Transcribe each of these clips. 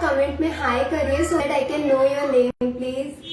Comment में hi करिए so that I can know your name please.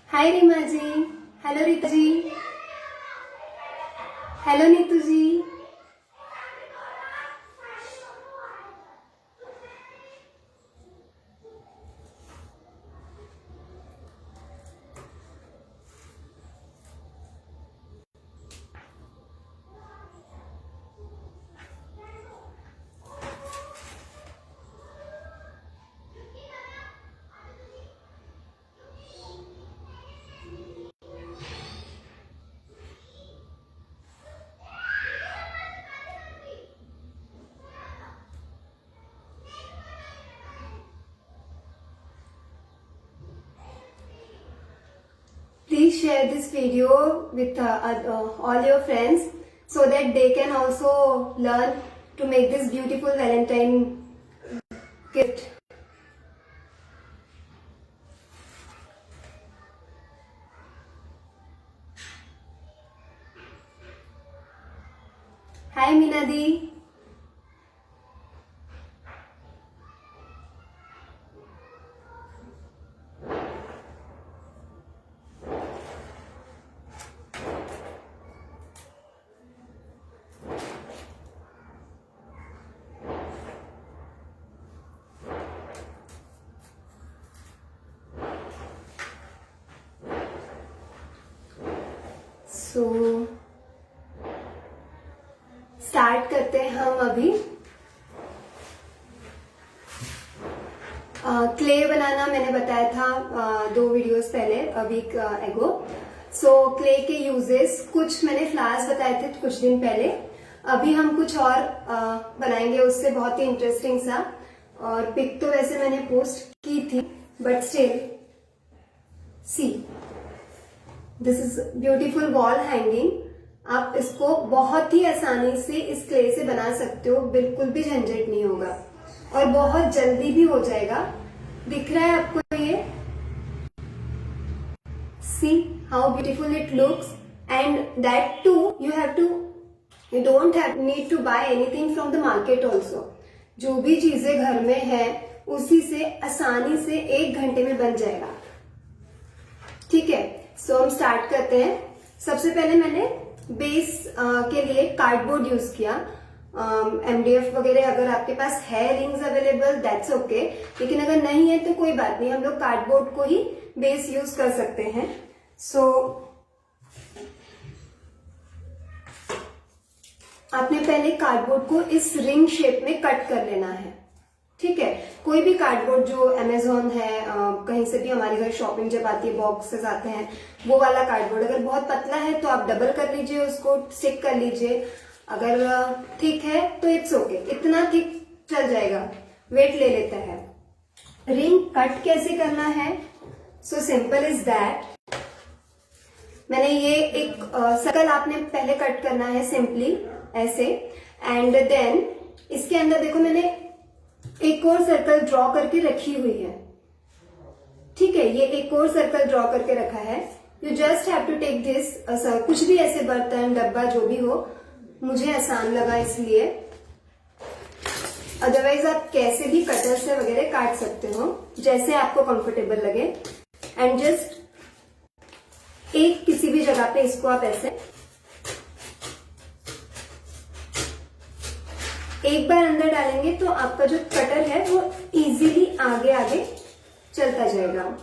Hi Reema ji, hello Rita ji, hello Neetu ji. Please share this video with all your friends so that they can also learn to make this beautiful Valentine gift. Hi Minadi. So start करते हैं हम अभी। Clay बनाना मैंने बताया था 2 videos पहले, a week एगो। सो clay के यूजेस कुछ मैंने फ्लावर्स बताए थे कुछ दिन पहले, अभी हम कुछ और बनाएंगे उससे बहुत ही इंटरेस्टिंग सा। और पिक तो वैसे मैंने पोस्ट की थी but still see this is beautiful wall hanging. आप इसको बहुत ही आसानी से इस क्ले से बना सकते हो, बिल्कुल भी झंझट नहीं होगा और बहुत जल्दी भी हो जाएगा। दिख रहा है आपको ये? See how beautiful it looks and that too you don't have need to buy anything from the market also। जो भी चीजें घर में है उसी से आसानी से 1 घंटे में बन जाएगा। ठीक है, सो हम स्टार्ट करते हैं। सबसे पहले मैंने बेस के लिए कार्डबोर्ड यूज किया। MDF वगैरह अगर आपके पास है रिंग्स अवेलेबल दैट्स ओके, लेकिन अगर नहीं है तो कोई बात नहीं, हम लोग कार्डबोर्ड को ही बेस यूज कर सकते हैं। सो आपने पहले कार्डबोर्ड को इस रिंग शेप में कट कर लेना है। ठीक है, कोई भी कार्डबोर्ड जो अमेजोन है, कहीं से भी हमारे घर शॉपिंग जब आती है बॉक्सेस आते हैं, वो वाला कार्डबोर्ड अगर बहुत पतला है तो आप डबल कर लीजिए, उसको स्टिक कर लीजिए। अगर थिक है तो इट्स ओके, इतना थिक चल जाएगा, वेट ले लेता है। रिंग कट कैसे करना है? So simple is that. मैंने ये एक सर्कल आपने पहले कट करना है सिंपली ऐसे, एंड देन इसके अंदर देखो मैंने एक और सर्कल ड्रॉ करके रखी हुई है। ठीक है, ये एक और सर्कल ड्रॉ करके रखा है। You just have to take this, कुछ भी ऐसे बर्तन डब्बा जो भी हो, मुझे आसान लगा इसलिए, अदरवाइज आप कैसे भी कटर से वगैरह काट सकते हो जैसे आपको कंफर्टेबल लगे। एंड जस्ट एक किसी भी जगह पे इसको आप ऐसे एक बार अंदर डालेंगे तो आपका जो कटर है वो इजीली आगे आगे चलता जाएगा।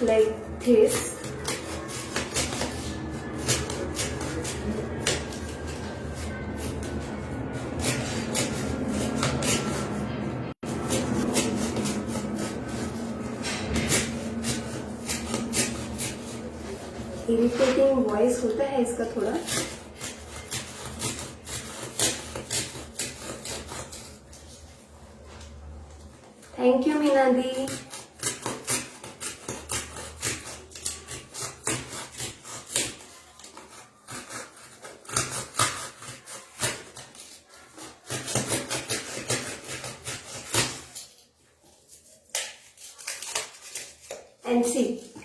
like this। इरिटेटिंग वॉइस होता है इसका थोड़ा। Thank you Meena the. And see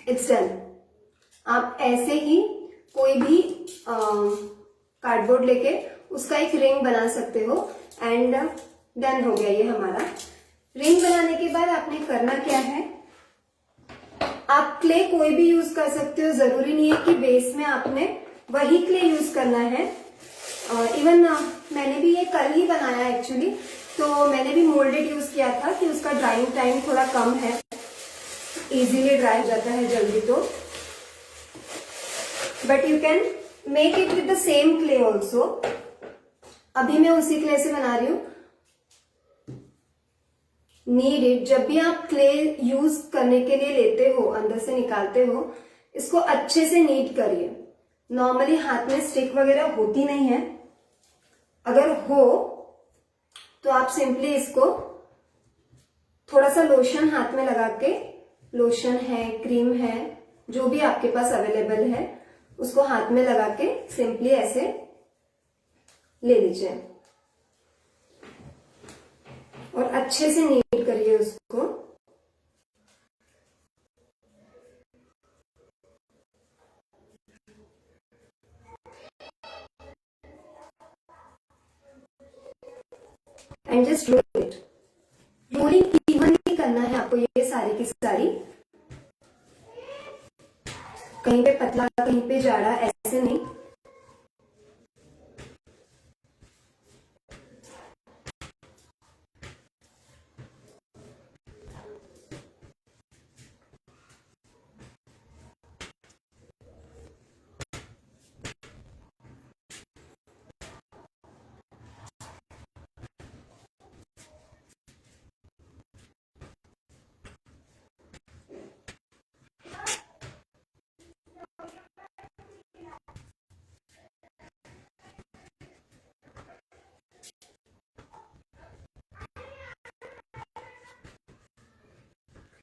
it's done. आप ऐसे ही कोई भी कार्डबोर्ड लेके उसका एक रिंग बना सकते हो एंड डन हो गया ये हमारा। रिंग बनाने के बाद आपने करना क्या है, आप क्ले कोई भी यूज कर सकते हो, जरूरी नहीं है कि बेस में आपने वही क्ले यूज करना है। इवन मैंने भी ये कल ही बनाया एक्चुअली, तो मैंने भी मोल्डेड यूज किया था कि उसका ड्राइंग टाइम थोड़ा कम है, इजीली ड्राई हो जाता है जल्दी। तो but you can make it with the same clay also. अभी मैं उसी क्ले से बना रही हूं। नीड इट, जब भी आप क्ले यूज करने के लिए लेते हो, अंदर से निकालते हो, इसको अच्छे से नीट करिए। नॉर्मली हाथ में स्टिक वगैरह होती नहीं है, अगर हो तो आप सिंपली इसको थोड़ा सा लोशन हाथ में लगा के, लोशन है, क्रीम है, जो भी आपके पास अवेलेबल है, उसको हाथ में लगा के सिंपली ऐसे ले लीजिए और अच्छे से नीट करिए उसको। And just roll it. Rolling evenly करना है आपको ये सारी की सारी, कहीं पे पतला कहीं पे जाड़ा, ऐसे नहीं।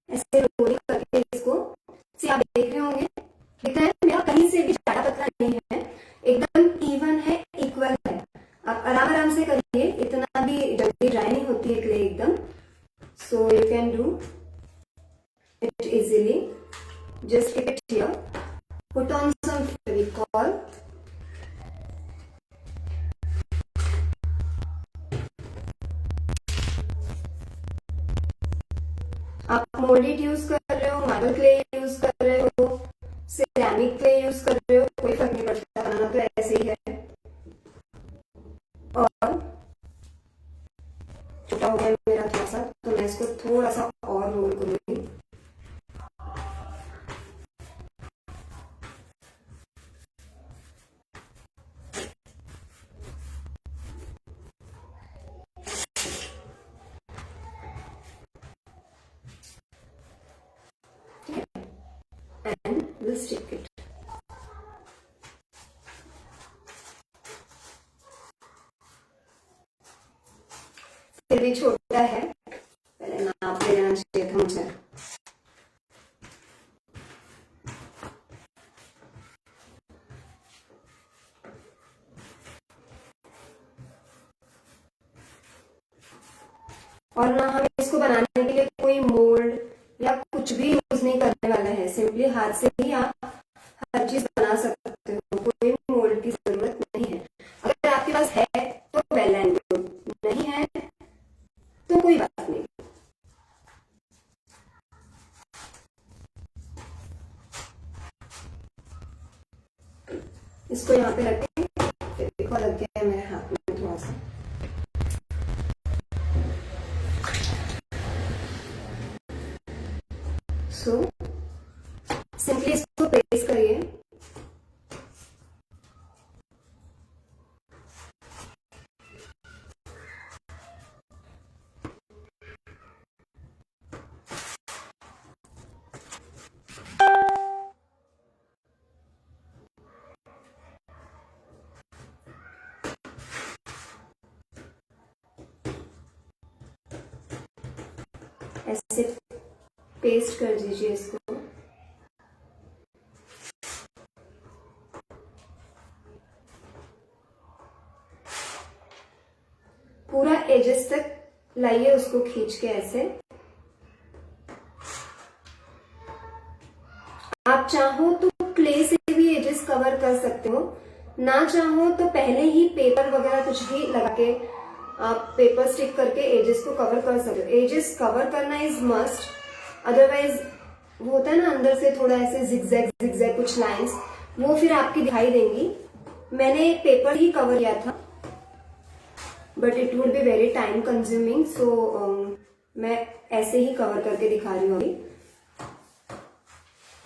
ऐसे रोलिंग करके इसको से आप देख रहे होंगे, दिख रहा है मेरा कहीं से भी ज्यादा पतला नहीं है, एकदम इवन है, इक्वल है। आप आराम आराम से करिए, इतना भी जल्दी ड्राई नहीं होती है क्ले एकदम। So you can do it easily. Just keep it here, put on some Fevicol, आप मोल्डेड यूज कर रहे हो, मार्बल क्ले यूज कर रहे हो, सिरेमिक क्ले यूज कर रहे हो, कोई फर्क नहीं पड़ता, बनाना तो ऐसे ही है। और छोटा हो गया मेरा थोड़ा सा, तो मैं इसको थोड़ा सा और रोल करूंगी। And will stick it. फिर भी छोटा है, पहले नाप ले लेना चाहिए था मुझे। और ना हम इसको बनाने के लिए कोई मोल्ड या कुछ भी यूज नहीं करने वाला है, सिंपली हाथ से ही आप हर चीज बना सकते हो, कोई मोल्ड की जरूरत नहीं है। अगर आपके पास है तो वेल एंड गुड, नहीं है तो कोई बात नहीं। इसको यहाँ पे रखें, देखो लग गया है मेरे हाथ में थोड़ा सा। सो सिंपली इसको प्रेस करिए। ऐसे पेस्ट कर दीजिए इसको। पूरा एजेस तक लाइए उसको खींच के ऐसे। आप चाहो तो क्ले से भी एजेस कवर कर सकते हो, ना चाहो तो पहले ही पेपर वगैरह कुछ भी लगा के आप पेपर स्टिक करके एजेस को कवर कर सकते हो। एजेस कवर करना इज मस्ट, अदरवाइज वो होता है ना अंदर से थोड़ा ऐसे जिगजैग जिगजैग कुछ लाइंस, वो फिर आपकी दिखाई देंगी। मैंने पेपर ही कवर किया था but it would be very time consuming, so मैं ऐसे ही कवर करके दिखा रही हूँ अभी।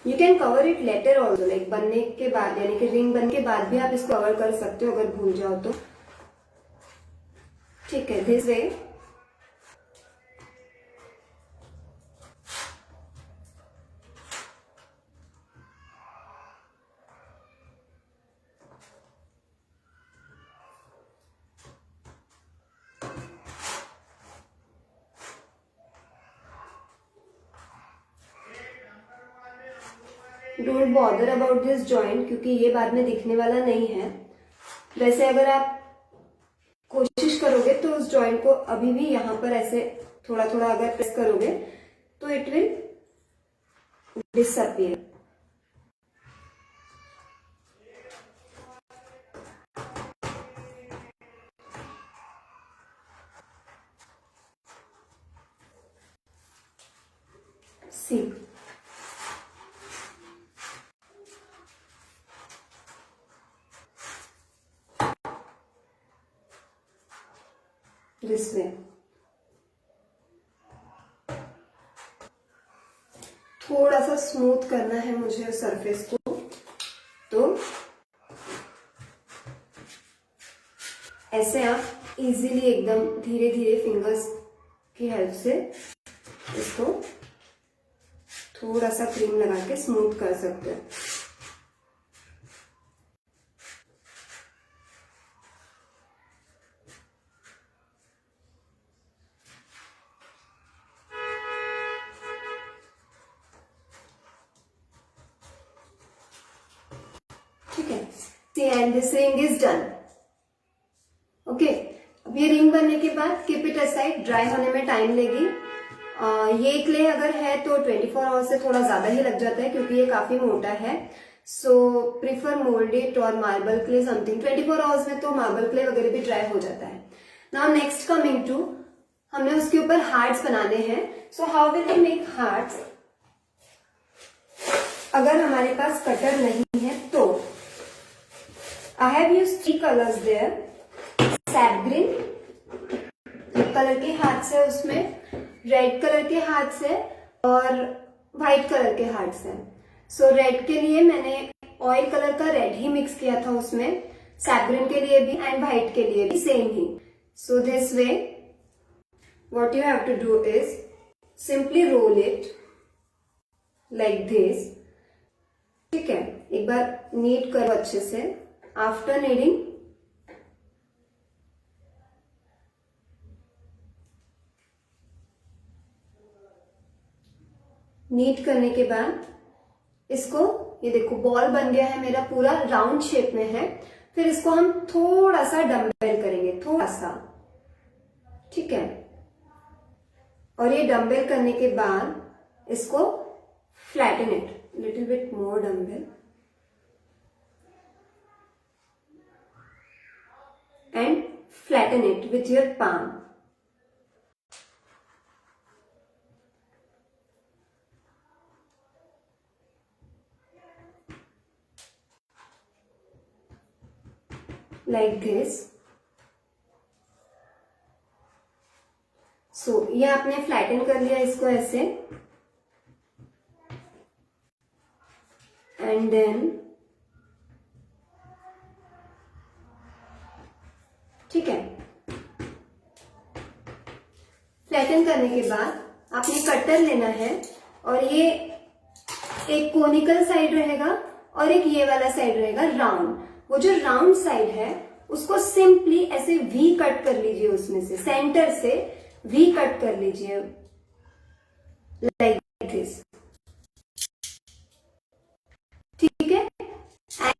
You can cover it later also, like बनने के बाद, यानी कि रिंग बनने के बाद भी आप इसको कवर कर सकते हो अगर भूल जाओ तो। ठीक है, this way. Don't bother about this joint, क्योंकि ये बाद में दिखने वाला नहीं है। वैसे अगर आप कोशिश करोगे तो उस जॉइंट को अभी भी यहां पर ऐसे थोड़ा थोड़ा अगर प्रेस करोगे तो it will disappear. See, this way. थोड़ा सा स्मूथ करना है मुझे सरफेस को, तो ऐसे आप इजीली एकदम धीरे धीरे फिंगर्स की हेल्प से इसको थोड़ा सा क्रीम लगा के स्मूथ कर सकते हो। ठीक है, and this ring is done. Okay, अब ये रिंग बनने के बाद कीप इट असाइड, ड्राई होने में टाइम लेगी। ये क्ले अगर है तो 24 आवर्स से थोड़ा ज्यादा ही लग जाता है क्योंकि ये काफी मोटा है। सो प्रीफर मोल्डेड और मार्बल क्ले समथिंग। 24 आवर्स में तो मार्बल क्ले वगैरह भी ड्राई हो जाता है। नाउ नेक्स्ट कमिंग टू, हमने उसके ऊपर हार्ट्स बनाने हैं। So how will we make hearts? अगर हमारे पास कटर नहीं है तो I have used 3 colours there. Sap green colour के हाथ से, उसमें रेड कलर के हाथ से और व्हाइट कलर के हाथ से। सो रेड के लिए मैंने ऑयल कलर का रेड ही मिक्स किया था उसमें, सैप ग्रीन के लिए भी एंड व्हाइट के लिए भी सेम ही। So this way what you have to do is simply roll it like this. ठीक है, एक बार नीट करो अच्छे से। आफ्टर नीडिंग नीट करने के बाद इसको, ये देखो बॉल बन गया है मेरा, पूरा राउंड शेप में है। फिर इसको हम थोड़ा सा डंबल करेंगे, थोड़ा सा। ठीक है, और ये डंबल करने के बाद इसको flatten it little bit more dumbbell and flatten it with your palm. like this. So ये आपने फ्लैटन कर लिया इसको ऐसे, एंड देन ठीक है, फ्लैटन करने के बाद आपने कटर लेना है और ये एक कोनिकल साइड रहेगा और एक ये वाला साइड रहेगा राउंड। वो जो राउंड साइड है उसको सिंपली ऐसे वी कट कर लीजिए, उसमें से सेंटर से वी कट कर लीजिए। लाइक दिस, ठीक है।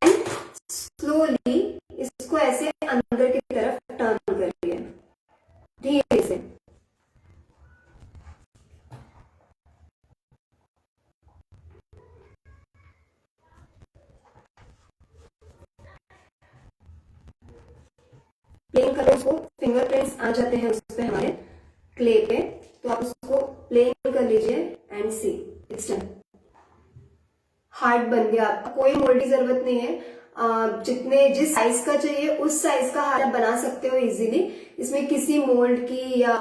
एंड स्लोली इसको ऐसे अंदर की तरफ टर्न करिए धीरे से। प्लेन कलर, उसको फिंगरप्रिंट्स आ जाते हैं उस पे हमारे क्ले पे, तो आप उसको प्लेन कर लीजिए and see it's done. Heart बन गया आपका, कोई मोल्ड की जरूरत नहीं है। जितने जिस साइज का चाहिए उस साइज का हार्ट आप बना सकते हो इजीली। इसमें किसी मोल्ड की या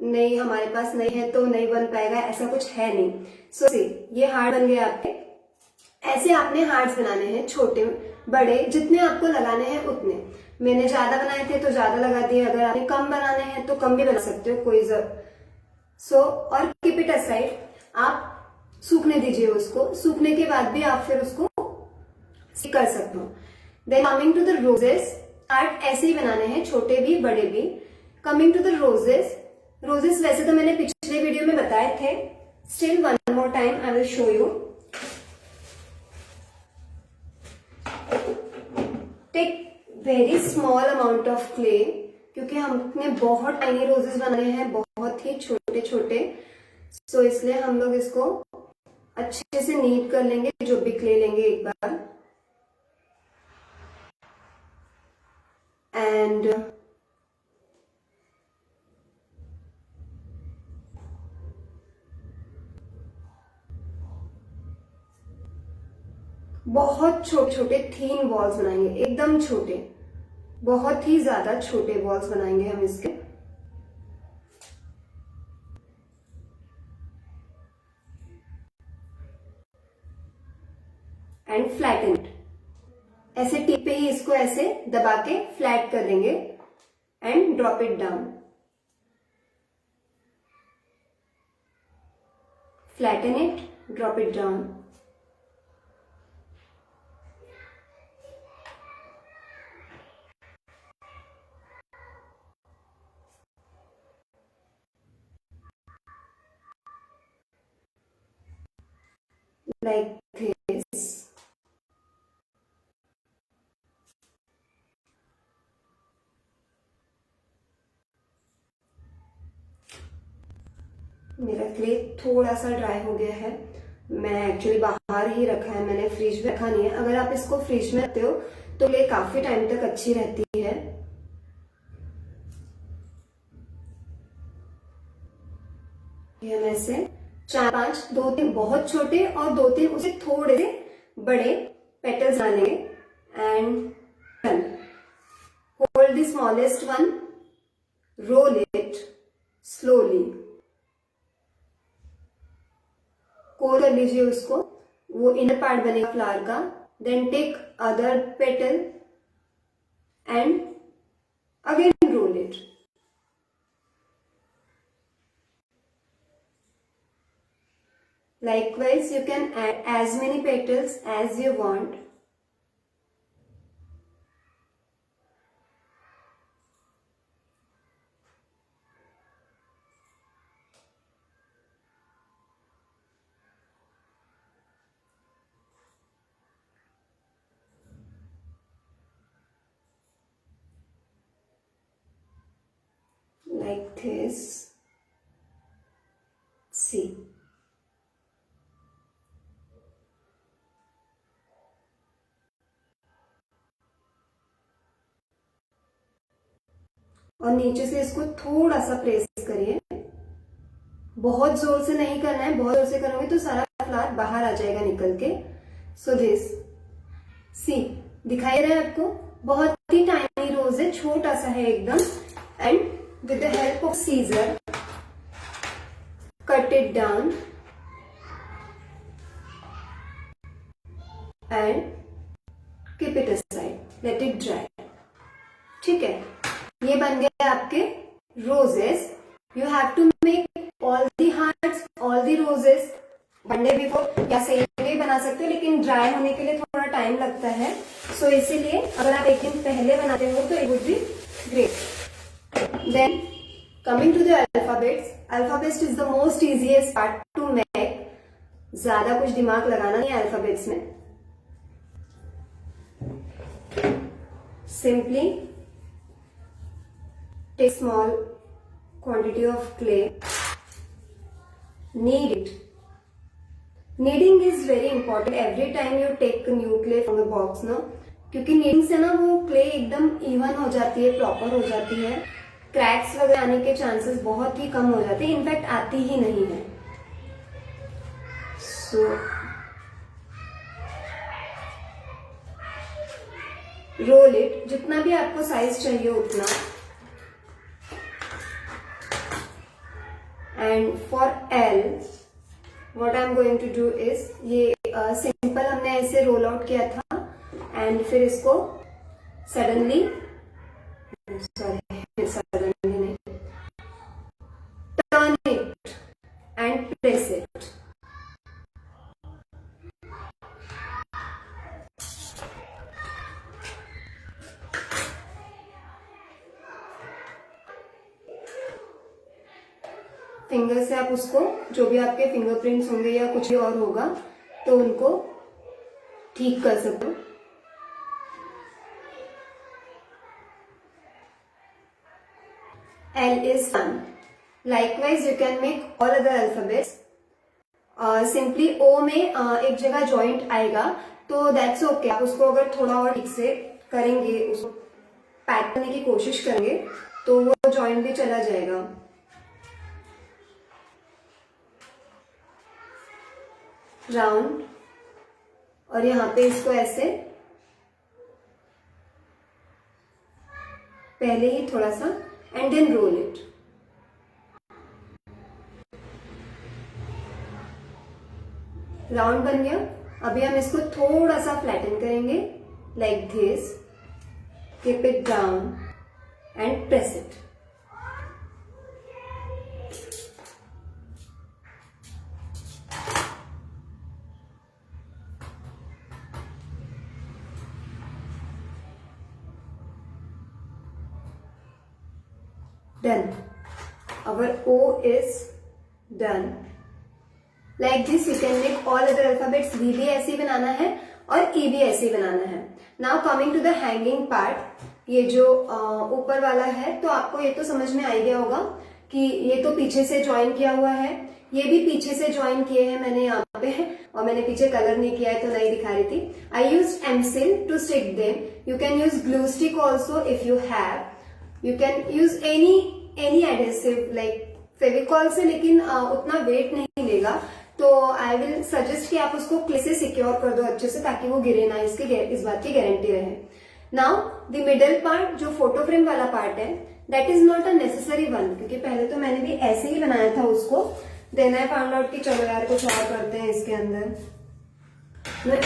नहीं हमारे पास नहीं है तो नहीं बन पाएगा ऐसा कुछ है नहीं। सो सी ये हार्ट बन गए आपके। ऐसे आपने हार्ट्स बनाने हैं, छोटे बड़े जितने आपको लगाने हैं उतने। मैंने ज्यादा बनाए थे तो ज्यादा लगा दिए, अगर आपने कम बनाने हैं तो कम भी बना सकते हो, कोई सो और कीप इट असाइड, आप सूखने दीजिए उसको। सूखने के बाद भी आप फिर उसको कर सकते हो। Then coming to the roses, art ऐसे ही बनाने हैं, छोटे भी बड़े भी। Coming to the roses, roses वैसे तो मैंने पिछले वीडियो में बताए थे, still one more time I will show you. Take very small amount of clay, क्योंकि हमने बहुत टाइनी रोजेस बनाने हैं, बहुत ही छोटे छोटे, सो इसलिए हम लोग इसको अच्छे से नीट कर लेंगे, जो भी क्ले लेंगे एक बार। एंड बहुत छोटे छोटे थीन बॉल्स बनाएंगे, एकदम छोटे, बहुत ही ज्यादा छोटे बॉल्स बनाएंगे हम इसके। एंड फ्लैटन इट, ऐसे टिप पे ही इसको ऐसे दबा के फ्लैट कर देंगे and drop it down. Flatten it, drop it down. Like this. मेरा क्ले थोड़ा सा ड्राई हो गया है, मैं एक्चुअली बाहर ही रखा है, मैंने फ्रिज में रखा नहीं है। अगर आप इसको फ्रिज में रखते हो तो क्ले काफी टाइम तक अच्छी रहती है। ये हम ऐसे 4-5, 2-3 बहुत छोटे और 2-3 उसे थोड़े से बड़े पेटल्स डालेंगे and done. Hold the smallest one, roll it slowly, core कर लीजिए उसको, वो इनर पार्ट बनेगा फ्लावर का। Then take other petal and again roll it. Likewise, you can add as many petals as you want. Like this. See. और नीचे से इसको थोड़ा सा प्रेस करिए, बहुत जोर से नहीं करना है, बहुत जोर से करोगे तो सारा फ्लावर बाहर आ जाएगा निकल के। सो दिस सी, दिखाई रहा है आपको, बहुत ही टाइनी रोज है, छोटा सा है एकदम। And with the help of scissor cut it down and keep it aside, let it dry. ठीक है, ये बन गए आपके roses. You have to make all the hearts, all the roses one day before, या सेम डे बना सकते हो, लेकिन ड्राई होने के लिए थोड़ा टाइम लगता है। सो इसीलिए अगर आप एक दिन पहले बनाते हो तो it would be great. Then coming to the alphabets, alphabets is the most easiest part to make. ज्यादा कुछ दिमाग लगाना नहीं है अल्फाबेट्स में। Simply take small quantity of clay, knead it. Kneading is very important every time you take new clay from the box, no? क्योंकि kneading से ना वो clay एकदम even हो जाती है, proper हो जाती है, क्रैक्स वगैरह आने के चांसेस बहुत ही कम हो जाते हैं, इनफैक्ट आती ही नहीं है। सो रोल इट, जितना भी आपको साइज चाहिए उतना। And for L what I am going to do is, ये सिंपल हमने ऐसे रोल आउट किया था एंड फिर इसको सडनली नहीं, turn it and press it. Finger से आप उसको, जो भी आपके फिंगरप्रिंट्स होंगे या कुछ भी और होगा तो उनको ठीक कर सको। L is done. Likewise, you can make all other alphabets. Simply O में एक जगह जॉइंट आएगा तो दैट्स ओके। आप उसको अगर थोड़ा और ठीक से करेंगे, उसको पैक करने की कोशिश करेंगे तो वो जॉइंट भी चला जाएगा। राउंड, और यहाँ पे इसको ऐसे पहले ही थोड़ा सा and then roll it. Round बन गया। अभी हम इसको थोड़ा सा फ्लैटन करेंगे like this, keep it down and press it. Done. Our O is done. Like this you can make all other alphabets. V भी ऐसे ही बनाना है और E भी ऐसे ही बनाना है। Now coming to the hanging part, ये जो ऊपर वाला है, तो आपको ये तो समझ में आ गया होगा कि ये तो पीछे से ज्वाइन किया हुआ है, ये भी पीछे से ज्वाइन किए हैं मैंने यहाँ पे, और मैंने पीछे कलर नहीं किया है तो नहीं दिखा रही थी। I used M-Seal to stick them. You can use glue stick also if you have. You can use any adhesive like Fevicol से, लेकिन उतना वेट नहीं लेगा, तो आई विल सजेस्ट कि आप उसको क्ले से सिक्योर कर दो अच्छे से ताकि वो गिरे ना, इस बात की गारंटी रहे। नाउ द मिडल पार्ट, जो फोटो फ्रेम वाला पार्ट है, that is not a necessary one, क्योंकि पहले तो मैंने भी ऐसे ही बनाया था उसको। देन आई फाउंड आउट कि चलो यार कुछ और करते हैं इसके अंदर।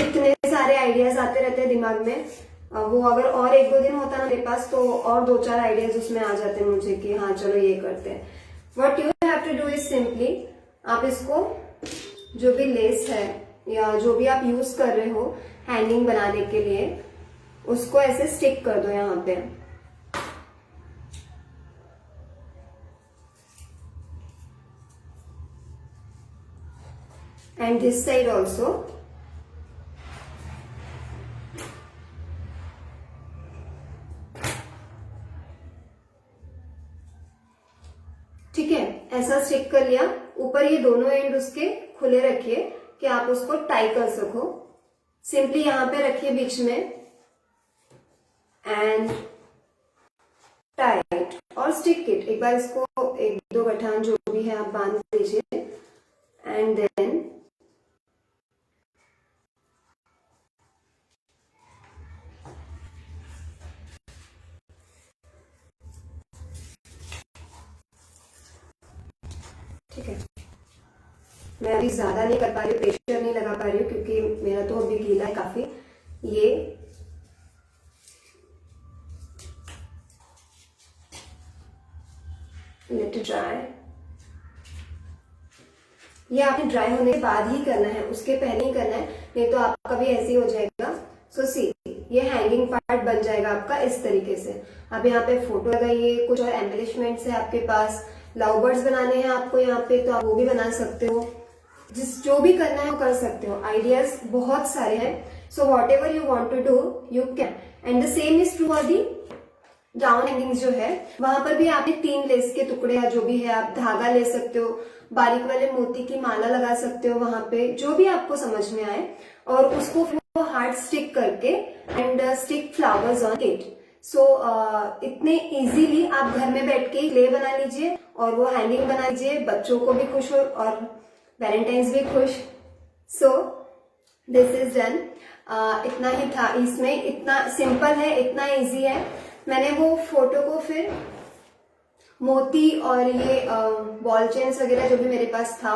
इतने सारे आइडियाज आते रहते हैं दिमाग में, वो अगर और एक दो दिन होता ना मेरे पास तो और दो चार आइडियाज उसमें आ जाते हैं मुझे कि हाँ चलो ये करते हैं। What you have to do is simply, आप इसको जो भी लेस है या जो भी आप यूज कर रहे हो हैंगिंग बनाने के लिए, उसको ऐसे स्टिक कर दो यहाँ पे। And this side also. ठीक है, ऐसा स्टिक कर लिया। ऊपर ये दोनों एंड उसके खुले रखिए कि आप उसको टाई कर सको। सिंपली यहां पे रखिए बीच में एंड टाइट और स्टिक इट। एक बार इसको एक दो गठान जो भी है आप बांध दीजिए एंड देन ठीक है। मैं अभी ज्यादा नहीं कर पा रही हूँ, प्रेशर नहीं लगा पा रही हूँ क्योंकि मेरा तो अभी गीला है काफी। ये लेट ड्राई, ये आपने ड्राई होने के बाद ही करना है, उसके पहले ही करना है, नहीं तो आपका भी ऐसे ही हो जाएगा। सो सी, ये हैंगिंग पार्ट बन जाएगा आपका इस तरीके से। अब यहाँ पे फोटो लगाइए, कुछ और एम्बेलिशमेंट्स है आपके पास, लव बर्ड्स बनाने हैं आपको यहाँ पे तो आप वो भी बना सकते हो। जिस जो भी करना है वो कर सकते हो, आइडियाज बहुत सारे हैं। So whatever you want to do you can, and the same is true for the down hangings जो है, वहां पर भी आपने 3 लेस के टुकड़े या जो भी है आप धागा ले सकते हो, बारीक वाले मोती की माला लगा सकते हो वहां पे, जो भी आपको समझ में आए, और उसको फिर हार्ट स्टिक करके and stick flowers on it. So इतने इजीली आप घर में बैठ के क्ले बना लीजिए और वो हैंगिंग बना लीजिए, बच्चों को भी खुश हो और वैलेंटाइंस भी खुश। सो दिस इज डन। इतना ही था इसमें, इतना सिंपल है, इतना इजी है। मैंने वो फोटो को फिर मोती और ये बॉल चेन्स वगैरह जो भी मेरे पास था,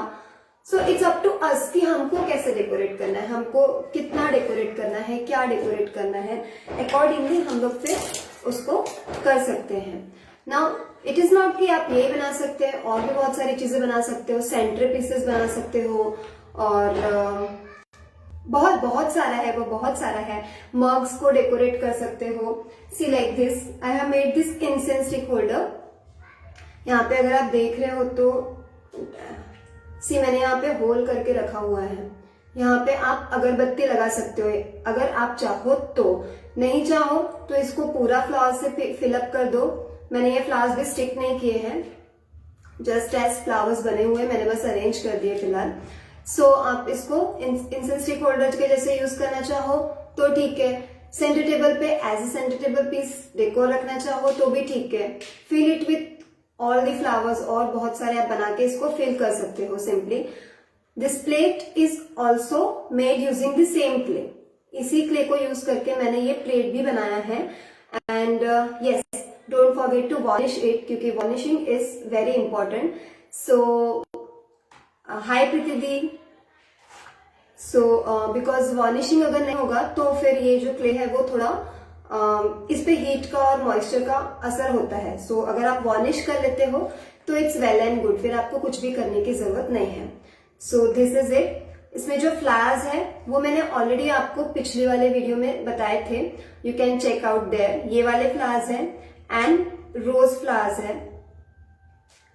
so it's up to us कि हमको कैसे डेकोरेट करना है, हमको कितना डेकोरेट करना है, क्या डेकोरेट करना है, अकॉर्डिंगली हम लोग फिर उसको कर सकते हैं। नाउ इट इज नॉट कि आप ये बना सकते हैं, और भी बहुत सारी चीजें बना सकते हो, सेंटर पीसेस बना सकते हो, और बहुत बहुत सारा है, वो बहुत सारा है। मग्स को डेकोरेट कर सकते हो। See like this, I have made this incense stick holder. यहाँ पे अगर आप देख रहे हो तो सी मैंने यहाँ पे होल करके रखा हुआ है। यहाँ पे आप अगरबत्ती लगा सकते हो अगर आप चाहो तो, नहीं चाहो तो इसको पूरा फ्लावर से फिलअप कर दो। मैंने ये फ्लावर्स भी स्टिक नहीं किए हैं, जस्ट एज फ्लावर्स बने हुए मैंने बस अरेंज कर दिए फिलहाल। सो आप इसको इंसेंस स्टिक होल्डर के जैसे यूज करना चाहो तो ठीक है, सेंटर टेबल पे as a centre table piece decor रखना चाहो तो भी ठीक है। Fill it with all the flowers, और बहुत सारे आप बना के इसको फिल कर सकते हो simply. This plate is also made using the same clay. इसी क्ले को यूज करके मैंने ये प्लेट भी बनाया है। And yes, don't forget to varnish it, क्योंकि varnishing is very important. So hi Preeti di. So because varnishing अगर नहीं होगा तो फिर ये जो क्ले है वो थोड़ा इस पे हीट का और मॉइस्चर का असर होता है। सो अगर आप वॉर्निश कर लेते हो तो इट्स वेल एंड गुड, फिर आपको कुछ भी करने की जरूरत नहीं है। So this is it. इसमें जो फ्लावर्स है वो मैंने ऑलरेडी आपको पिछले वाले वीडियो में बताए थे, you can check out there. ये वाले फ्लावर्स हैं एंड रोज फ्लावर्स है,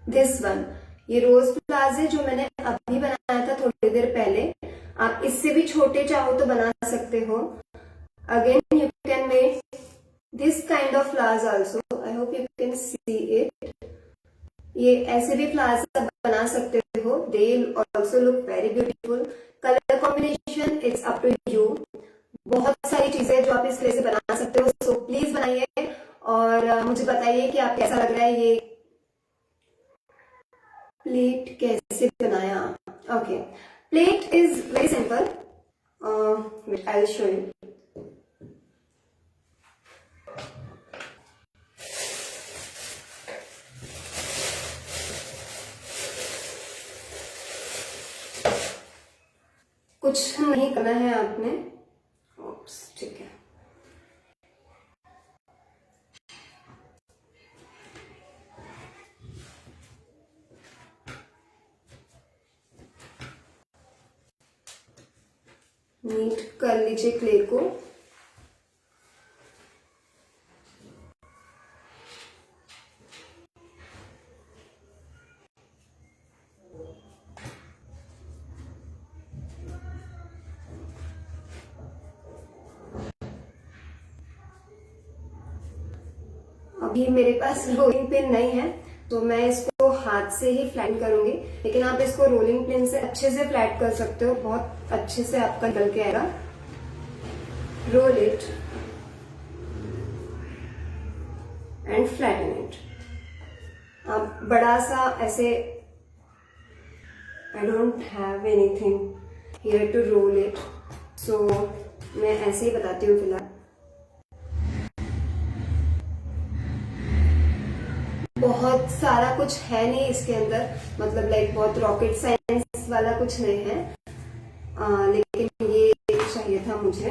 दिस वन। ये रोज फ्लावर्स है जो मैंने अभी बनाया था थोड़ी देर पहले। आप इससे भी छोटे चाहो तो बना सकते हो। Again you can make this kind of flowers also, I hope you can see it. ये ऐसे भी फ्लावर्स आप बना सकते हो, they also look very beautiful. Colour combination it's up to you. बहुत सारी चीजें जो आप इस क्ले से बना सकते हो, सो प्लीज बनाइए और मुझे बताइए कि आप कैसा लग रहा है ये प्लेट कैसे बनाया। Okay, plate is very simple, I will show you. कुछ नहीं करना है आपने, ठीक है। नीट कर लीजिए क्ले को। अभी मेरे पास रोलिंग पिन नहीं है तो मैं इसको हाथ से ही फ्लैट करूंगी, लेकिन आप इसको रोलिंग पिन से अच्छे से फ्लैट कर सकते हो, बहुत अच्छे से आपका निकल के आएगा। Roll it and flatten it. आप बड़ा सा ऐसे, I don't have anything here to roll it, so मैं ऐसे ही बताती हूँ फिलहाल। बहुत सारा कुछ है नहीं इसके अंदर, मतलब लाइक बहुत रॉकेट साइंस वाला कुछ नहीं है, लेकिन ये चाहिए था मुझे।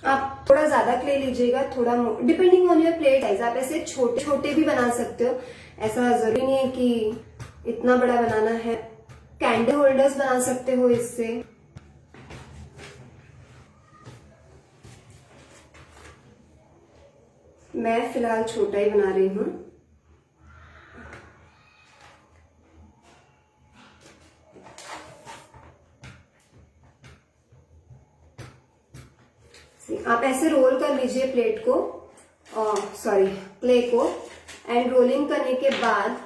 आप थोड़ा ज्यादा क्ले लीजिएगा, थोड़ा depending on your plate size. आप ऐसे छोटे छोटे भी बना सकते हो, ऐसा जरूरी नहीं है कि इतना बड़ा बनाना है। कैंडल होल्डर्स बना सकते हो इससे। मैं फिलहाल छोटा ही बना रही हूँ। आप ऐसे रोल कर लीजिए प्लेट को, सॉरी क्ले को, एंड रोलिंग करने के बाद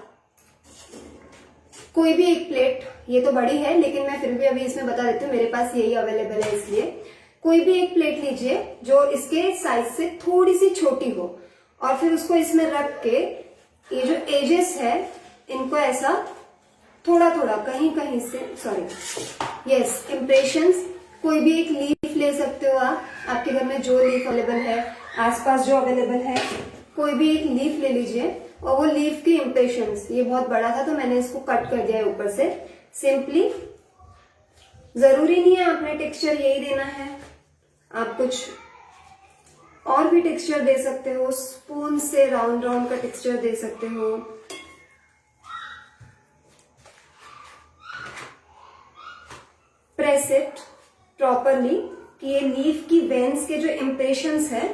कोई भी एक प्लेट, ये तो बड़ी है लेकिन मैं फिर भी अभी इसमें बता देती हूँ, मेरे पास यही अवेलेबल है, इसलिए कोई भी एक प्लेट लीजिए जो इसके साइज से थोड़ी सी छोटी हो, और फिर उसको इसमें रख के ये जो एजेस है इनको ऐसा थोड़ा थोड़ा कहीं कहीं से, सॉरी यस, इम्प्रेशंस, कोई भी एक लीफ ले सकते हो आप, आपके घर में जो लीफ अवेलेबल है, आसपास जो अवेलेबल है, कोई भी एक लीफ ले लीजिए और वो लीफ की इम्प्रेशंस, ये बहुत बड़ा था तो मैंने इसको कट कर दिया है ऊपर से सिंपली। जरूरी नहीं है आपने टेक्सचर यही देना है, आप कुछ और भी टेक्सचर दे सकते हो, स्पून से राउंड राउंड का टेक्सचर दे सकते हो। प्रेस इट प्रॉपरली कि ये लीफ की वेन्स के जो इम्प्रेशंस है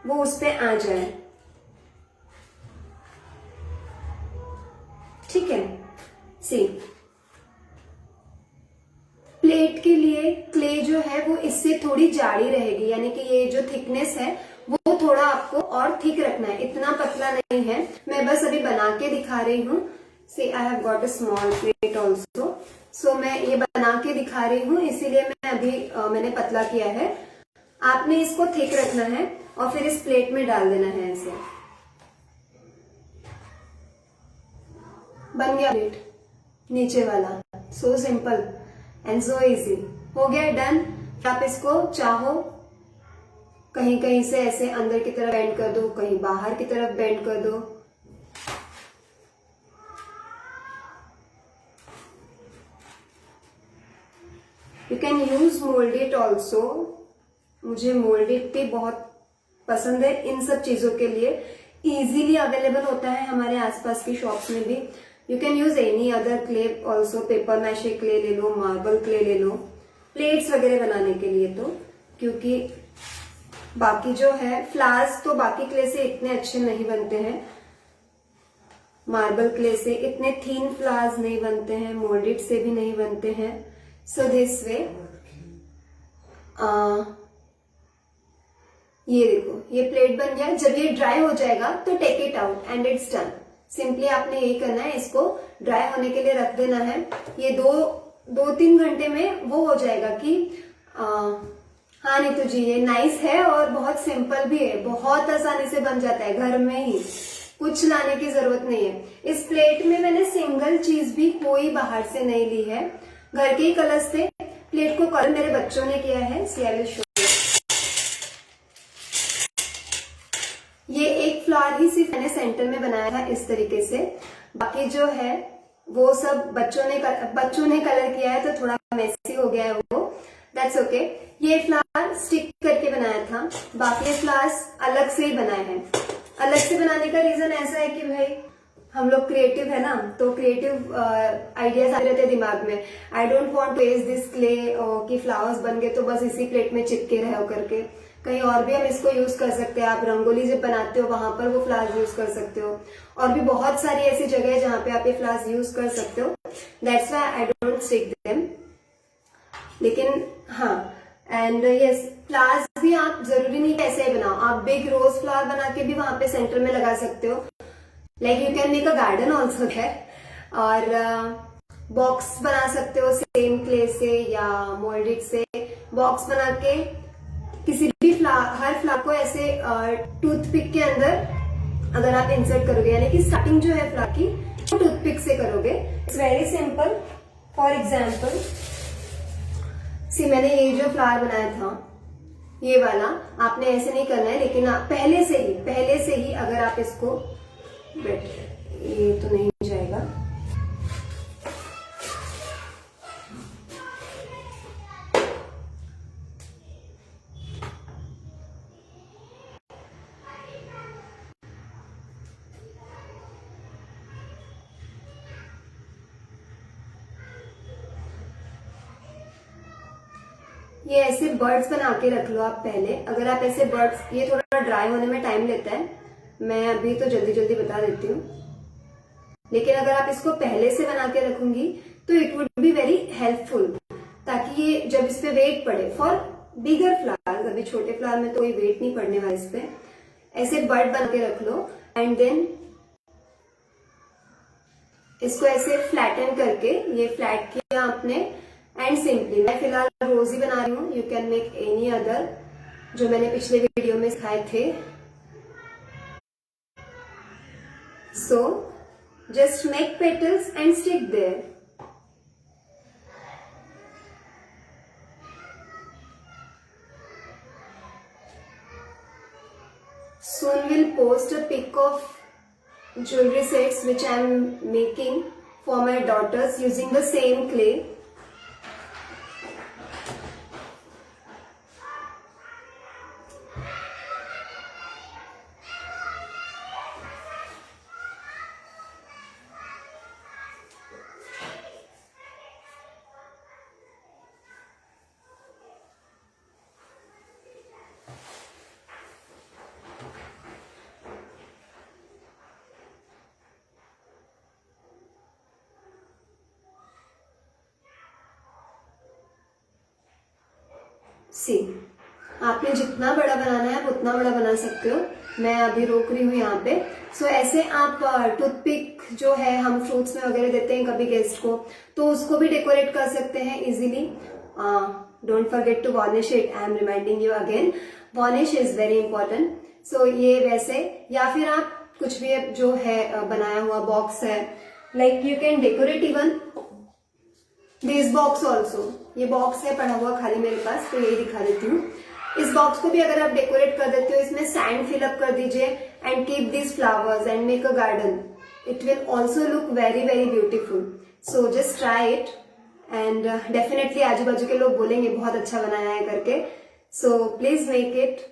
वो उस पे आ जाए, ठीक है। सी प्लेट के लिए क्ले जो है वो इससे थोड़ी जाड़ी रहेगी, यानी कि ये जो थिकनेस है वो थोड़ा आपको और थिक रखना है, इतना पतला नहीं है। मैं बस अभी बना के दिखा रही हूँ। See I have got a small plate also, so मैं ये बना के दिखा रही हूँ, इसीलिए मैं अभी मैंने पतला किया है। आपने इसको थिक रखना है और फिर इस प्लेट में डाल देना है ऐसे। बन गया प्लेट नीचे वाला, so simple and so easy, हो गया डन। आप इसको चाहो कहीं कहीं से ऐसे अंदर की तरफ बेंड कर दो, कहीं बाहर की तरफ बेंड कर दो। You can use moulded also, मुझे मोल्डेड भी बहुत पसंद है इन सब चीजों के लिए, इजीली अवेलेबल होता है हमारे आसपास की शॉप्स में भी। You can use any other clay also, paper mache clay ले लो, मार्बल क्ले ले लो, प्लेट्स वगैरह बनाने के लिए तो, क्योंकि बाकी जो है फ्लावर्स तो बाकी क्ले से इतने अच्छे नहीं बनते हैं, मार्बल क्ले से इतने थीन फ्लावर्स नहीं बनते हैं, मोल्डेड से भी नहीं बनते हैं। सो दिस वे, ये देखो ये प्लेट बन गया। जब ये ड्राई हो जाएगा तो take it out and it's done. Simply आपने यही करना है, इसको ड्राई होने के लिए रख देना है। ये दो तीन घंटे में वो हो जाएगा कि हाँ नीतू जी ये नाइस है और बहुत सिंपल भी है, बहुत आसानी से बन जाता है घर में ही, कुछ लाने की जरूरत नहीं है। इस प्लेट में मैंने सिंगल चीज भी कोई बाहर से नहीं ली है, घर के ही कलर्स थे। प्लेट को कलर मेरे बच्चों ने किया है। सी आई विल शो। ये एक फ्लावर ही सिर्फ मैंने सेंटर में बनाया था इस तरीके से, बाकी जो है वो सब बच्चों ने कलर किया है तो थोड़ा मेसी हो गया है वो, दैट्स ओके। ये फ्लावर स्टिक करके बनाया था, बाकी फ्लावर्स अलग से ही बनाए हैं। अलग से बनाने का रीजन ऐसा है कि भाई हम लोग क्रिएटिव है ना, तो क्रिएटिव आइडियाज आते रहते हैं दिमाग में। I don't want to waste this clay कि फ्लावर्स बन गए तो बस इसी प्लेट में चिपके रहो करके, कहीं और भी हम इसको यूज कर सकते हैं। आप रंगोली जब बनाते हो वहां पर वो फ्लावर्स यूज कर सकते हो, और भी बहुत सारी ऐसी जगह है जहां पे आप ये फ्लावर्स यूज कर सकते हो। That's why I don't stick them. लेकिन हाँ, एंड यस, फ्लावर्स भी आप जरूरी नहीं ऐसे ही बनाओ, आप बिग रोज फ्लावर बना के भी वहां पे सेंटर में लगा सकते हो। Like you can make a garden also है। और बॉक्स बना सकते हो सेम क्ले से या मोल्डेड से। बॉक्स बना के किसी भी हर फ्लावर को ऐसे टूथपिक के अंदर अगर आप इंसर्ट करोगे, यानी कि स्टार्टिंग जो है फ्लावर की वो टूथपिक से करोगे। It's very simple. For example see मैंने ये जो फ्लावर बनाया था ये वाला, आपने ऐसे नहीं करना है, लेकिन आप पहले से ही अगर आप इसको, ये तो नहीं जाएगा, ये ऐसे बर्ड्स बना के रख लो आप पहले। अगर आप ऐसे बर्ड्स, ये थोड़ा ड्राई होने में टाइम लेता है, मैं अभी तो जल्दी जल्दी बता देती हूँ, लेकिन अगर आप इसको पहले से बना के रखूंगी तो it would be very helpful, ताकि ये जब इस पे वेट पड़े फॉर बिगर फ्लावर्स, अभी छोटे फ्लावर में तो कोई वेट नहीं पड़ने वाला इस पे, ऐसे बर्ड बना के रख लो एंड देन इसको ऐसे फ्लैटन करके ये फ्लैट किया आपने एंड सिंपली, मैं फिलहाल रोज ही बना रही हूँ, you can make any other जो मैंने पिछले वीडियो में सिखाए थे। So just make petals and stick there. Soon we'll post a pic of jewelry sets which I am making for my daughters using the same clay. सी, आपने जितना बड़ा बनाना है आप उतना बड़ा बना सकते हो, मैं अभी रोक रही हूँ यहाँ पे। सो ऐसे आप टूथपिक जो है हम फ्रूट्स में वगैरह देते हैं कभी गेस्ट को, तो उसको भी डेकोरेट कर सकते हैं easily. Don't forget to varnish it, I am reminding you again, varnish is very important. So ये वैसे, या फिर आप कुछ भी जो है बनाया हुआ बॉक्स है, like you can decorate even this box also. ये बॉक्स है पड़ा हुआ खाली मेरे पास, तो यही दिखा देती हूँ। इस बॉक्स को भी अगर आप डेकोरेट कर देते हो, इसमें सैंड फिलअप कर दीजिए and keep this flowers and make a garden, it will also look very very beautiful. So just try it and definitely आजू बाजू के लोग बोलेंगे बहुत अच्छा बनाया है करके। So please make it.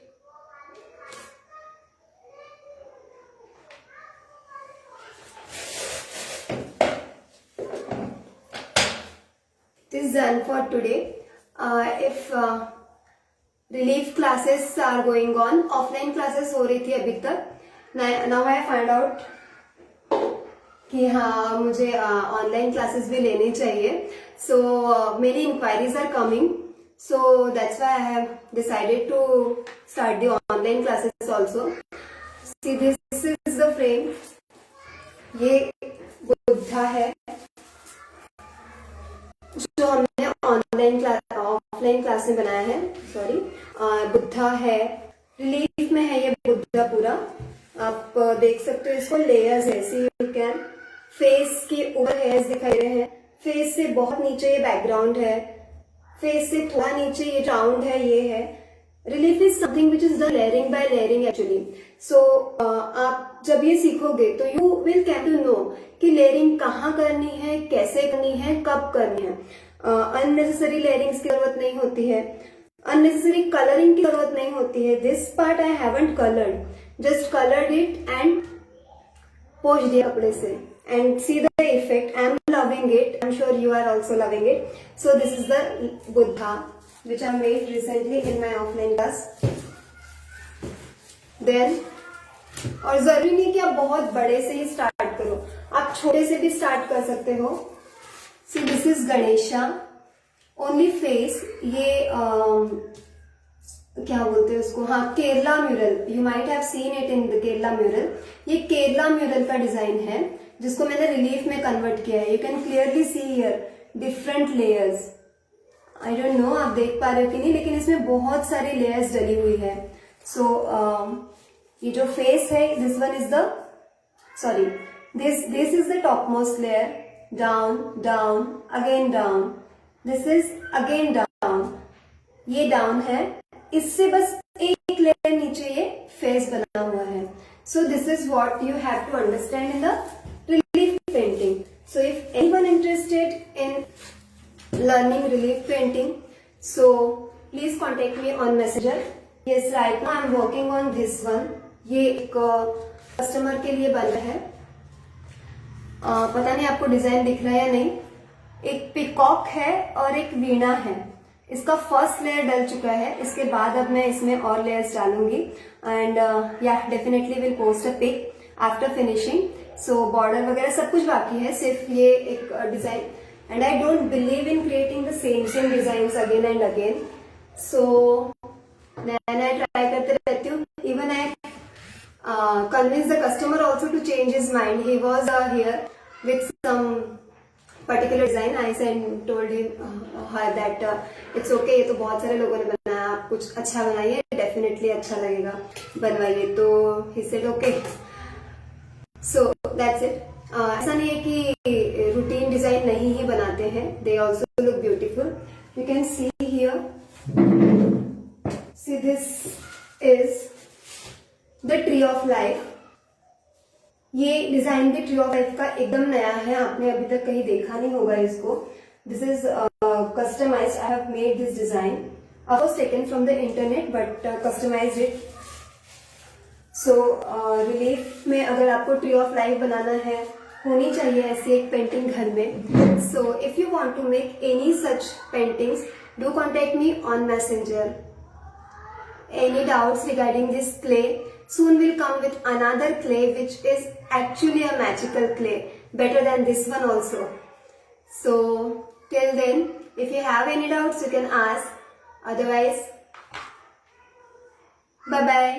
This is done for today. If relief classes are going on, offline classes हो रही थी अभी तक, now I find out कि हाँ मुझे ऑनलाइन क्लासेस भी लेनी चाहिए। सो मेरी enquiries are coming, so that's why I have decided to start the online classes also. See this is the frame, ये बुद्धा है जो हमने ऑफलाइन क्लास में बनाया है, सॉरी, बुद्धा है, रिलीफ में है ये बुद्धा पूरा, आप देख सकते हो इसको लेयर्स है, सी यू कैन, फेस के ऊपर हेयर्स दिखाई दे रहे हैं, फेस से बहुत नीचे ये बैकग्राउंड है, फेस से थोड़ा नीचे ये राउंड है, ये है। Relief is something which is the layering by layering actually. So आप जब ये सीखोगे तो you will can to know कि लेयरिंग कहाँ करनी है, कैसे करनी है, कब करनी है। अननेसेसरी लेयरिंग्स की जरूरत नहीं होती है, अननेसेसरी कलरिंग की जरूरत नहीं होती है। This part I haven't coloured, just coloured it and पोंछ दिया कपड़े से and see the effect. I am loving it, I am sure you are also loving it. So this is the Buddha which I made recently in my offline class. Then, और जरूरी नहीं कि आप बहुत बड़े से ही स्टार्ट करो, आप छोटे से भी स्टार्ट कर सकते हो। See, this is Ganesha, only face, ये क्या बोलते हैं उसको, हाँ Kerala mural, you might have seen it in the Kerala mural. ये केरला म्यूरल का डिजाइन है जिसको मैंने रिलीफ में कन्वर्ट किया है। You can clearly see here different layers, I don't know आप देख पा रहे हो कि नहीं, लेकिन इसमें बहुत सारी लेयर्स डली हुई है। सो ये जो फेस है, this one is the, sorry, this is the top most layer, down down again down, this is again down, ये डाउन है, इससे बस एक लेयर नीचे ये फेस बना हुआ है। So this is what you have to understand in the relief painting. So if anyone interested in learning relief painting, so please contact me on messenger. Yes, right now I'm working on this one. ये एक customer के लिए बन रहा है, पता नहीं आपको डिजाइन दिख रहा है या नहीं। एक पिकॉक है और एक वीणा है, इसका फर्स्ट लेयर डल चुका है, इसके बाद अब मैं इसमें और लेयर्स डालूंगी एंड या definitely will post a pic after finishing. So border वगैरह सब कुछ बाकी है, सिर्फ ये एक design, and I don't believe in creating the same design again and again. So नया नया ट्राई करते रहती हूँ। Even I convince the customer also to change his mind. He was here with some particular design. I said told him her that it's okay, ये तो बहुत सारे लोगों ने बनाया, आप कुछ अच्छा बनाइए, definitely अच्छा लगेगा, बनवाइए। तो he said okay. So that's it. ऐसा नहीं है कि रूटीन डिजाइन नहीं ही बनाते हैं, they also look beautiful. You can see here. See, this is the tree of life. ये डिजाइन भी ट्री ऑफ लाइफ का एकदम नया है, आपने अभी तक कहीं देखा नहीं होगा इसको। This is customised, I have made this design, I was taken from the internet but customised it. So relief में अगर आपको ट्री ऑफ लाइफ बनाना है, होनी चाहिए ऐसी एक पेंटिंग घर में। So if you want to make any such paintings, do contact me on messenger. Any doubts regarding this clay? Soon we'll come with another clay which is actually a magical clay, better than this one also. So till then, if you have any doubts, you can ask. Otherwise, bye bye.